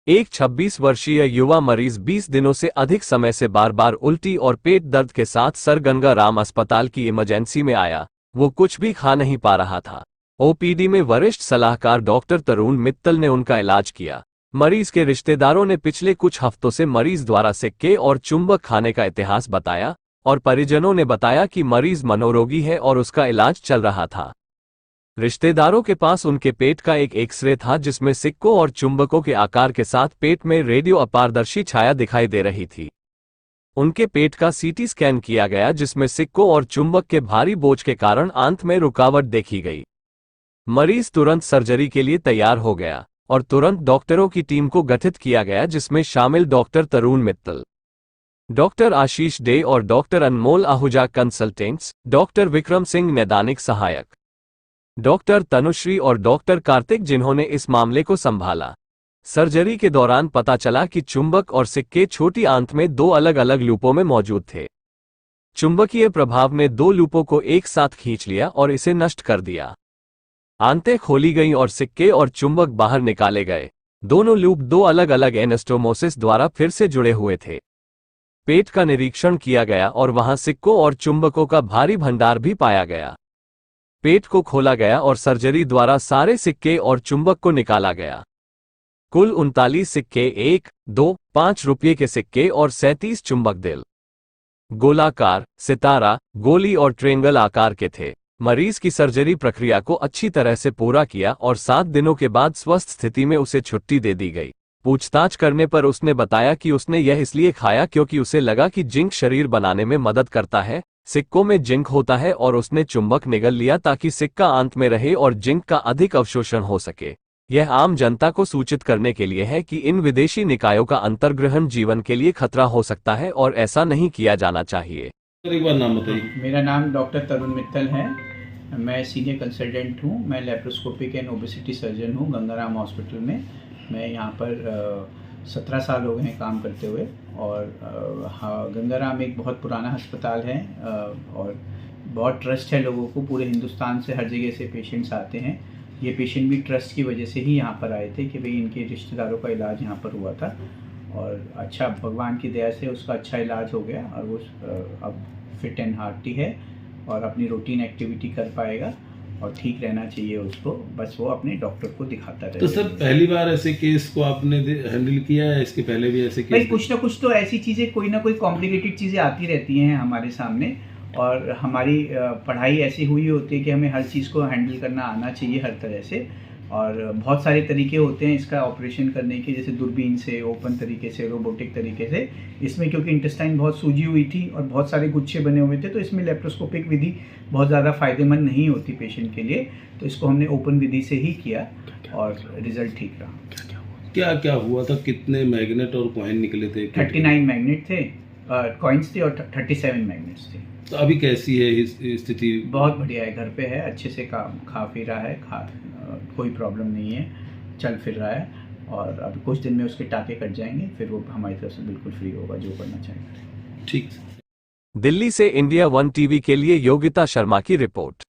एक 26 वर्षीय युवा मरीज 20 दिनों से अधिक समय से बार बार उल्टी और पेट दर्द के साथ सर गंगाराम अस्पताल की इमरजेंसी में आया। वो कुछ भी खा नहीं पा रहा था। ओपीडी में वरिष्ठ सलाहकार डॉक्टर तरुण मित्तल ने उनका इलाज किया। मरीज के रिश्तेदारों ने पिछले कुछ हफ्तों से मरीज द्वारा सिक्के और चुंबक खाने का इतिहास बताया और परिजनों ने बताया कि मरीज मनोरोगी है और उसका इलाज चल रहा था। रिश्तेदारों के पास उनके पेट का एक एक्सरे था जिसमें सिक्कों और चुंबकों के आकार के साथ पेट में रेडियो अपारदर्शी छाया दिखाई दे रही थी। उनके पेट का सीटी स्कैन किया गया जिसमें सिक्कों और चुंबक के भारी बोझ के कारण आंत में रुकावट देखी गई। मरीज तुरंत सर्जरी के लिए तैयार हो गया और तुरंत डॉक्टरों की टीम को गठित किया गया जिसमें शामिल डॉक्टर तरुण मित्तल, डॉक्टर आशीष डे और डॉक्टर अनमोल आहूजा कंसल्टेंट्स, डॉक्टर विक्रम सिंह नैदानिक सहायक, डॉक्टर तनुश्री और डॉक्टर कार्तिक जिन्होंने इस मामले को संभाला। सर्जरी के दौरान पता चला कि चुंबक और सिक्के छोटी आंत में दो अलग अलग लूपों में मौजूद थे। चुंबकीय प्रभाव ने दो लूपों को एक साथ खींच लिया और इसे नष्ट कर दिया। आंतें खोली गईं और सिक्के और चुंबक बाहर निकाले गए। दोनों लूप दो अलग अलग एनास्टोमोसिस द्वारा फिर से जुड़े हुए थे। पेट का निरीक्षण किया गया और वहां सिक्कों और चुंबकों का भारी भंडार भी पाया गया। पेट को खोला गया और सर्जरी द्वारा सारे सिक्के और चुंबक को निकाला गया। कुल 39 सिक्के 1, 2, 5 रुपये के सिक्के और 37 चुंबक दिल, गोलाकार, सितारा, गोली और ट्रेंगल आकार के थे। मरीज की सर्जरी प्रक्रिया को अच्छी तरह से पूरा किया और 7 दिनों के बाद स्वस्थ स्थिति में उसे छुट्टी दे दी गई। पूछताछ करने पर उसने बताया कि उसने यह इसलिए खाया क्योंकि उसे लगा कि जिंक शरीर बनाने में मदद करता है। सिक्कों में जिंक होता है और उसने चुंबक निगल लिया ताकि सिक्का आंत में रहे और जिंक का अधिक अवशोषण हो सके। यह आम जनता को सूचित करने के लिए है कि इन विदेशी निकायों का अंतर्ग्रहण जीवन के लिए खतरा हो सकता है और ऐसा नहीं किया जाना चाहिए। एक बार नाम बताइए। मेरा नाम डॉक्टर तरुण मित्तल है। मैं सीनियर कंसल्टेंट हूँ। मैं लेप्रोस्कोपिक एंड ओबेसिटी सर्जन हूँ गंगाराम हॉस्पिटल में। मैं यहाँ पर 17 साल हो गए हैं काम करते हुए। और हाँ, गंगाराम एक बहुत पुराना अस्पताल है और बहुत ट्रस्ट है लोगों को। पूरे हिंदुस्तान से हर जगह से पेशेंट्स आते हैं। ये पेशेंट भी ट्रस्ट की वजह से ही यहाँ पर आए थे कि भाई इनके रिश्तेदारों का इलाज यहाँ पर हुआ था और अच्छा भगवान की दया से उसका अच्छा इलाज हो गया और वो अब फिट एंड हार्टी है और अपनी रूटीन एक्टिविटी कर पाएगा और ठीक रहना चाहिए उसको। बस वो अपने डॉक्टर को दिखाता रहे। तो सर पहली बार ऐसे केस को आपने हैंडल किया है? इसके पहले भी ऐसे केस? भाई कुछ ना कुछ तो ऐसी चीज़ें, कोई ना कोई कॉम्प्लिकेटेड चीज़ें आती रहती हैं हमारे सामने और हमारी पढ़ाई ऐसी हुई होती है कि हमें हर चीज़ को हैंडल करना आना चाहिए हर तरह से। और बहुत सारे तरीके होते हैं इसका ऑपरेशन करने के, जैसे दूरबीन से, ओपन तरीके से, रोबोटिक तरीके से। इसमें क्योंकि इंटेस्टाइन बहुत सूजी हुई थी और बहुत सारे गुच्छे बने हुए थे तो इसमें लेप्रोस्कोपिक विधि बहुत ज़्यादा फ़ायदेमंद नहीं होती पेशेंट के लिए। तो इसको हमने ओपन विधि से ही किया और रिजल्ट ठीक रहा। क्या क्या हुआ था? कितने मैग्नेट और कॉइन निकले थे? 39 मैग्नेट थे, कॉइन्स थे और 37 मैग्नेट्स थे। तो अभी कैसी है स्थिति? बहुत बढ़िया है, घर पे है, अच्छे से खा पी रहा है, कोई प्रॉब्लम नहीं है, चल फिर रहा है और अब कुछ दिन में उसके टाके कट जाएंगे, फिर वो हमारी तरफ से बिल्कुल फ्री होगा जो करना चाहेगा। ठीक। दिल्ली से इंडिया 1 टीवी के लिए योगिता शर्मा की रिपोर्ट।